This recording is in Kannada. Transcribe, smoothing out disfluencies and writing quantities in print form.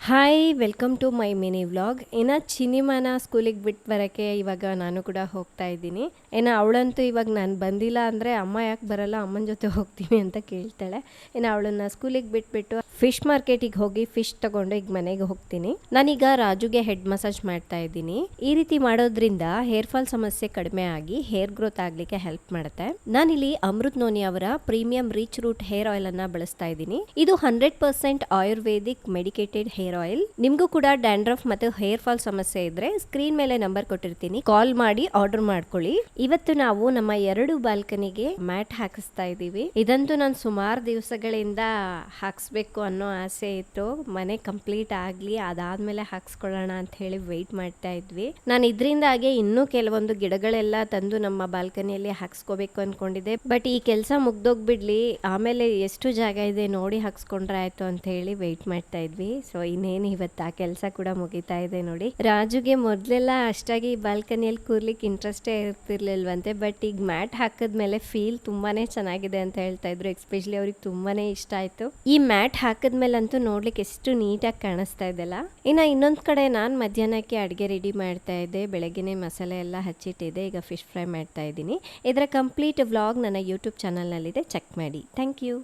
Hi welcome to my mini vlog. ಇನ್ನು ಚಿನಿಮಾನ ಸ್ಕೂಲಿಗೆ ಬಿಟ್ಟು ಬರೋಕ್ಕೆ ಇವಾಗ ನಾನು ಕೂಡ ಹೋಗ್ತಾ ಇದ್ದೀನಿ. ಅವಳಂತೂ ಇವಾಗ ನಾನು ಬಂದಿಲ್ಲ ಅಂದರೆ ಅಮ್ಮ ಯಾಕೆ ಬರಲ್ಲ, ಅಮ್ಮನ ಜೊತೆ ಹೋಗ್ತೀನಿ ಅಂತ ಕೇಳ್ತಾಳೆ. ಅವಳನ್ನು ಸ್ಕೂಲಿಗೆ ಬಿಟ್ಬಿಟ್ಟು ಫಿಶ್ ಮಾರ್ಕೆಟಿಗೆ ಹೋಗಿ ಫಿಶ್ ತಗೊಂಡು ಈಗ ಮನೆಗೆ ಹೋಗ್ತೀನಿ. ನಾನೀಗ ರಾಜುಗೆ ಹೆಡ್ ಮಸಾಜ್ ಮಾಡ್ತಾ ಇದ್ದೀನಿ. ಈ ರೀತಿ ಮಾಡೋದ್ರಿಂದ ಹೇರ್ ಫಾಲ್ ಸಮಸ್ಯೆ ಕಡಿಮೆ ಆಗಿ ಹೇರ್ ಗ್ರೋತ್ ಆಗ್ಲಿಕ್ಕೆ ಹೆಲ್ಪ್ ಮಾಡುತ್ತೆ. ನಾನಿಲ್ಲಿ ಅಮೃತ್ ನೋನಿ ಅವರ premium rich root hair oil ಅನ್ನ ಬಳಸ್ತಾ ಇದ್ದೀನಿ. ಇದು 100% ಆಯುರ್ವೇದಿಕ್ ಮೆಡಿಕೇಟೆಡ್ ಹೇರ್ ಆಯಿಲ್. ನಿಮ್ಗೂ ಕೂಡ ಡ್ಯಾಂಡ್ರಫ್ ಮತ್ತು ಹೇರ್ ಫಾಲ್ ಸಮಸ್ಯೆ ಇದ್ರೆ ಸ್ಕ್ರೀನ್ ಮೇಲೆ ನಂಬರ್ ಕೊಟ್ಟಿರ್ತೀನಿ, ಕಾಲ್ ಮಾಡಿ ಆರ್ಡರ್ ಮಾಡ್ಕೊಳ್ಳಿ. ಇವತ್ತು ನಾವು ನಮ್ಮ 2 ಬಾಲ್ಕನಿಗೆ ಮ್ಯಾಟ್ ಹಾಕಿಸ್ತಾ ಇದೀವಿ. ಇದಂತೂ ನಾನು ಸುಮಾರು ದಿವಸಗಳಿಂದ ಹಾಕ್ಸ್ಬೇಕು ಅನ್ನೋ ಆಸೆ ಇತ್ತು. ಮನೆ ಕಂಪ್ಲೀಟ್ ಆಗ್ಲಿ ಅದಾದ್ಮೇಲೆ ಹಾಕ್ಸ್ಕೊಳ್ಳೋಣ ಅಂತ ಹೇಳಿ ವೆಯ್ಟ್ ಮಾಡ್ತಾ ಇದ್ವಿ. ನಾನು ಇದರಿಂದಾಗೆ ಇನ್ನೂ ಕೆಲವೊಂದು ಗಿಡಗಳೆಲ್ಲ ತಂದು ನಮ್ಮ ಬಾಲ್ಕನಿಯಲ್ಲಿ ಹಾಕ್ಸ್ಕೋಬೇಕು ಅನ್ಕೊಂಡಿದ್ದೆ. ಬಟ್ ಈ ಕೆಲಸ ಮುಗ್ದೋಗ್ಬಿಡ್ಲಿ, ಆಮೇಲೆ ಎಷ್ಟು ಜಾಗ ಇದೆ ನೋಡಿ ಹಾಕ್ಸ್ಕೊಂಡ್ರೆ ಆಯ್ತು ಅಂತ ಹೇಳಿ ವೆಯ್ಟ್ ಮಾಡ್ತಾ ಇದ್ವಿ. ಸೊ ಇನ್ನೇನು ಇವತ್ತು ಆ ಕೆಲಸ ಕೂಡ ಮುಗಿತಾ ಇದೆ ನೋಡಿ. ರಾಜುಗೆ ಮೊದಲೆಲ್ಲ ಅಷ್ಟಾಗಿ ಬಾಲ್ಕನಿಯಲ್ಲಿ ಕೂರ್ಲಿಕ್ಕೆ ಇಂಟ್ರೆಸ್ಟೇ ಇರ್ತಿರ್ಲಿಲ್ವಂತೆ. ಬಟ್ ಈಗ ಮ್ಯಾಟ್ ಹಾಕಿದ್ಮೇಲೆ ಫೀಲ್ ತುಂಬಾನೇ ಚೆನ್ನಾಗಿದೆ ಅಂತ ಹೇಳ್ತಾ ಇದ್ರು. ಎಸ್ಪೆಷಲಿ ಅವ್ರಿಗೆ ತುಂಬಾನೇ ಇಷ್ಟ ಆಯ್ತು. ಈ ಮ್ಯಾಟ್ ಹಾಕಿದ್ಮೇಲಂತೂ ನೋಡ್ಲಿಕ್ಕೆ ಎಷ್ಟು ನೀಟಾಗಿ ಕಾಣಿಸ್ತಾ ಇದೆಲ್ಲ. ಇನ್ನೊಂದ್ ಕಡೆ ನಾನು ಮಧ್ಯಾಹ್ನಕ್ಕೆ ಅಡುಗೆ ರೆಡಿ ಮಾಡ್ತಾ ಇದ್ದೆ. ಬೆಳಗ್ಗೆನೆ ಮಸಾಲೆ ಎಲ್ಲ ಹಚ್ಚಿಟ್ಟಿದೆ. ಈಗ ಫಿಶ್ ಫ್ರೈ ಮಾಡ್ತಾ ಇದ್ದೀನಿ. ಇದರ ಕಂಪ್ಲೀಟ್ ವ್ಲಾಗ್ ನನ್ನ ಯೂಟ್ಯೂಬ್ ಚಾನಲ್ನಲ್ಲಿದೆ, ಚೆಕ್ ಮಾಡಿ. Thank you.